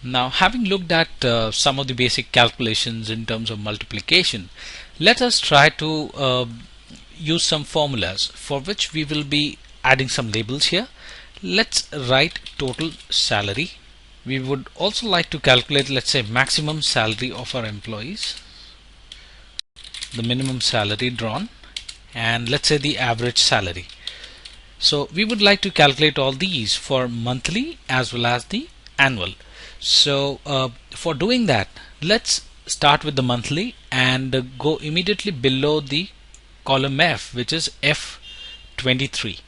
Now, having looked at some of the basic calculations in terms of multiplication, let us try to use some formulas for which we will be adding some labels here. Let's write total salary. We would also like to calculate, let's say, maximum salary of our employees, the minimum salary drawn, and let's say the average salary. So we would like to calculate all these for monthly as well as the annual. So for doing that, let's start with the monthly and go immediately below the column F, which is F23.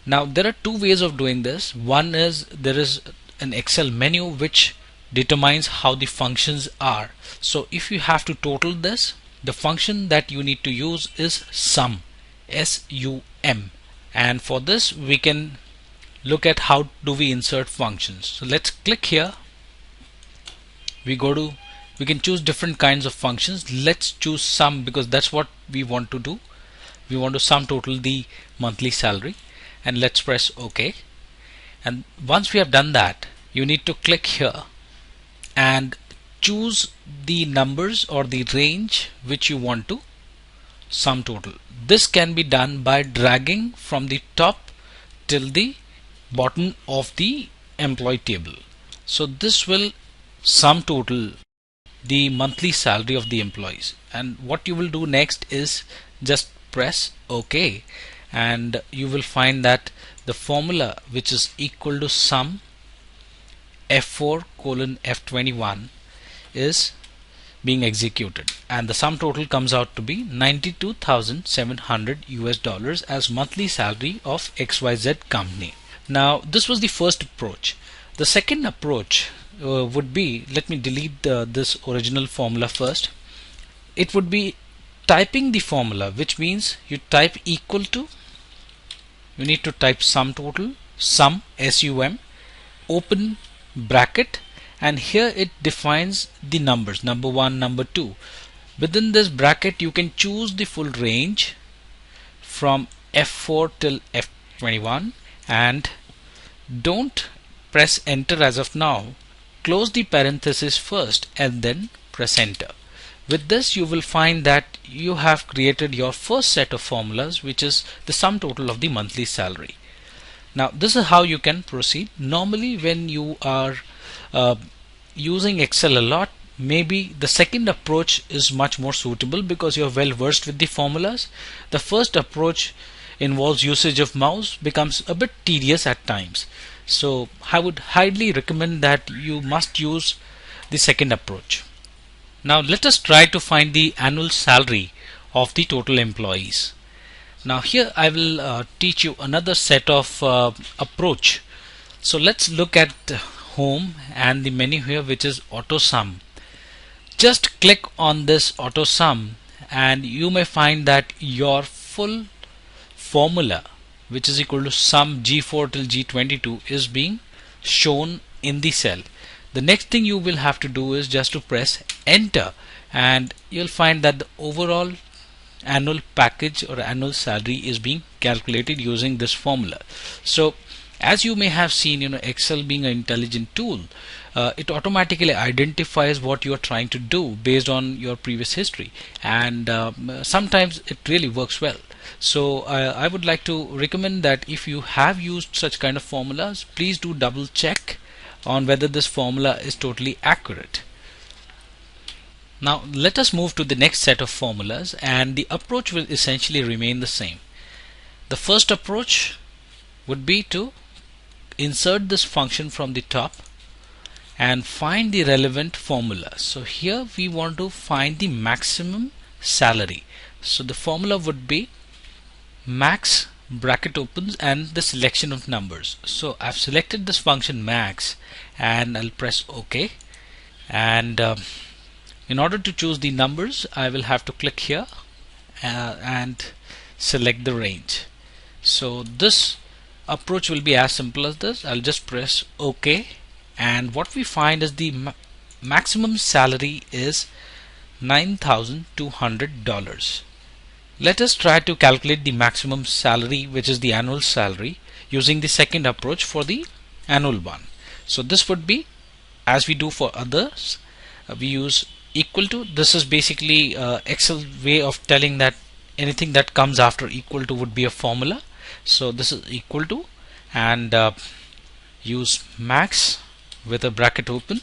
Now there are two ways of doing this. One is there is an Excel menu which determines how the functions are. So if you have to total this, the function that you need to use is sum, S-U-M, and for this we can look at how do we insert functions. So let's click here. We can choose different kinds of functions. Let's choose sum because that's what we want to do. We want to sum total the monthly salary, and let's press OK. And once we have done that, you need to click here and choose the numbers or the range which you want to sum total. This can be done by dragging from the top till the bottom of the employee table. So this will sum total the monthly salary of the employees, and what you will do next is just press OK, and you will find that the formula which is equal to sum F4 colon F21 is being executed, and the sum total comes out to be $92,700 as monthly salary of XYZ company. Now this was the first approach. The second approach would be, let me delete this original formula first. It would be typing the formula, which means you type equal to, you need to type sum total, sum, S-U-M, open bracket, and here it defines the numbers, number 1, number 2. Within this bracket you can choose the full range from F4 till F21, and don't press enter as of now. Close the parenthesis first and then press enter. With this you will find that you have created your first set of formulas, which is the sum total of the monthly salary. Now this is how you can proceed. Normally when you are using Excel a lot, maybe the second approach is much more suitable because you are well versed with the formulas. The first approach involves usage of mouse, becomes a bit tedious at times. So I would highly recommend that you must use the second approach. Now let us try to find the annual salary of the total employees. Now here I will teach you another set of approach. So let's look at home and the menu here, which is auto sum. Just click on this auto sum and you may find that your full formula, which is equal to sum G4 till G22, is being shown in the cell. The next thing you will have to do is just to press enter, and you'll find that the overall annual package or annual salary is being calculated using this formula. So as you may have seen, Excel being an intelligent tool, it automatically identifies what you are trying to do based on your previous history, and sometimes it really works well. So I would like to recommend that if you have used such kind of formulas, please do double check on whether this formula is totally accurate. Now let us move to the next set of formulas, and the approach will essentially remain the same. The first approach would be to insert this function from the top and find the relevant formula. So here we want to find the maximum salary. So the formula would be max, bracket opens, and the selection of numbers. So I've selected this function max and I'll press OK, and in order to choose the numbers I will have to click here and select the range. So this approach will be as simple as this. I'll just press OK, and what we find is the maximum salary is $9,200. Let us try to calculate the maximum salary, which is the annual salary, using the second approach for the annual one. So this would be as we do for others, we use equal to. This is basically Excel way of telling that anything that comes after equal to would be a formula. So this is equal to, and use max with a bracket open.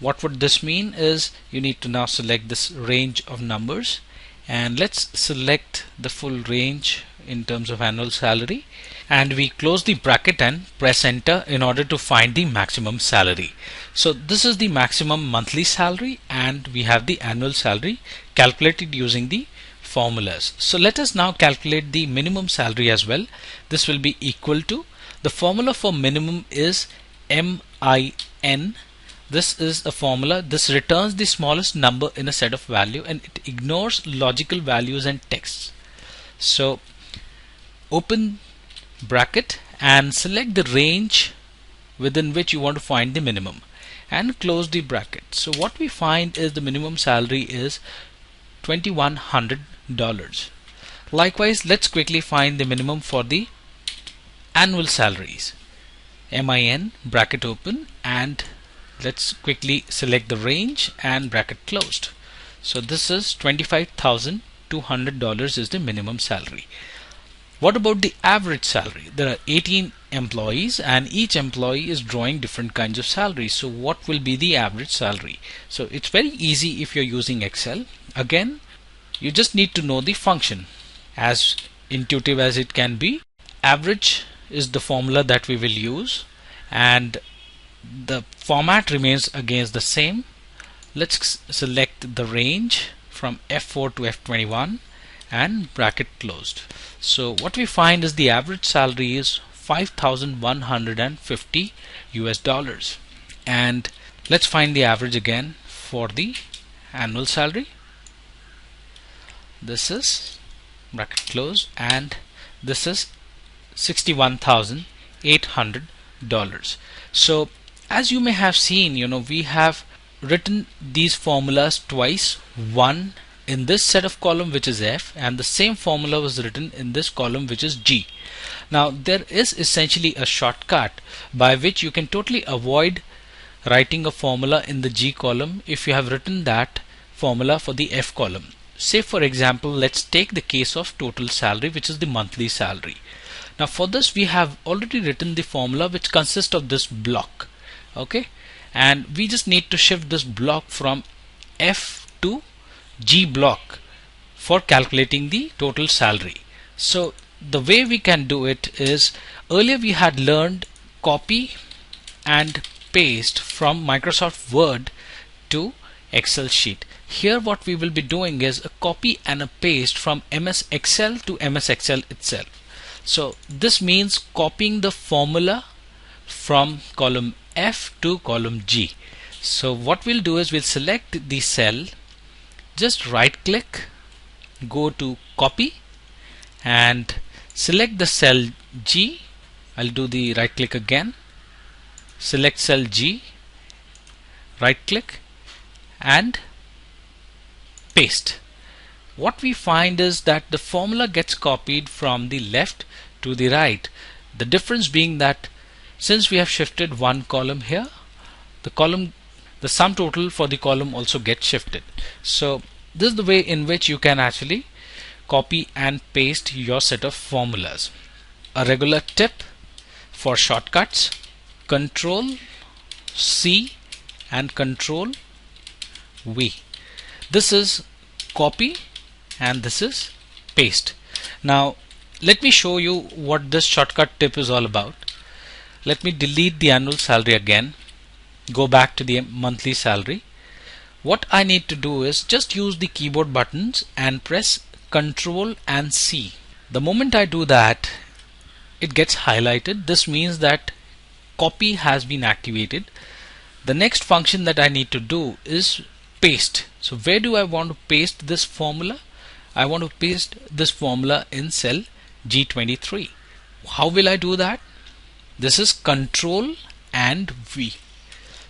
What would this mean is you need to now select this range of numbers, and let's select the full range in terms of annual salary, and we close the bracket and press enter in order to find the maximum salary. So this is the maximum monthly salary, and we have the annual salary calculated using the formulas. So let us now calculate the minimum salary as well. This will be equal to, the formula for minimum is MIN. This is a formula. This returns the smallest number in a set of value, and it ignores logical values and texts. So open bracket and select the range within which you want to find the minimum, and close the bracket. So what we find is the minimum salary is $2,100. Likewise, let's quickly find the minimum for the annual salaries. MIN bracket open, and let's quickly select the range and bracket closed. So this is $25,200 is the minimum salary. What about the average salary? There are 18 employees, and each employee is drawing different kinds of salaries. So what will be the average salary? So it's very easy if you're using Excel. Again, you just need to know the function. As intuitive as it can be, average is the formula that we will use, and the format remains again the same. Let's select the range from F4 to F21 and bracket closed. So what we find is the average salary is $5,150 US, and let's find the average again for the annual salary. This is bracket closed, and this is $61,800. So as you may have seen, we have written these formulas twice, one in this set of column which is F, and the same formula was written in this column which is G. Now there is essentially a shortcut by which you can totally avoid writing a formula in the G column if you have written that formula for the F column. Say for example, let's take the case of total salary, which is the monthly salary. Now for this we have already written the formula which consists of this block, okay, and we just need to shift this block from F to G block for calculating the total salary. So the way we can do it is, earlier we had learned copy and paste from Microsoft Word to Excel sheet. Here what we will be doing is a copy and a paste from MS Excel to MS Excel itself. So this means copying the formula from column F to column G. So what we'll do is we'll select the cell, just right click, go to copy, and select the cell G. I'll do the right click again, select cell G, right click, and paste. What we find is that the formula gets copied from the left to the right. The difference being that since we have shifted one column here, the sum total for the column also gets shifted. So this is the way in which you can actually copy and paste your set of formulas. A regular tip for shortcuts: Control C and Control V. This is copy and this is paste. Now let me show you what this shortcut tip is all about. Let me delete the annual salary again, go back to the monthly salary. What I need to do is just use the keyboard buttons and press Control and C. The moment I do that, it gets highlighted. This means that copy has been activated. The next function that I need to do is paste. So where do I want to paste this formula? I want to paste this formula in cell G23. How will I do that? This is Control and V.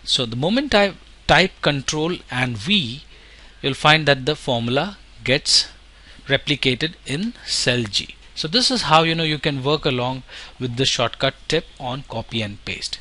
So the moment I type Control and V, you'll find that the formula gets replicated in cell G. So this is how you can work along with the shortcut tip on copy and paste.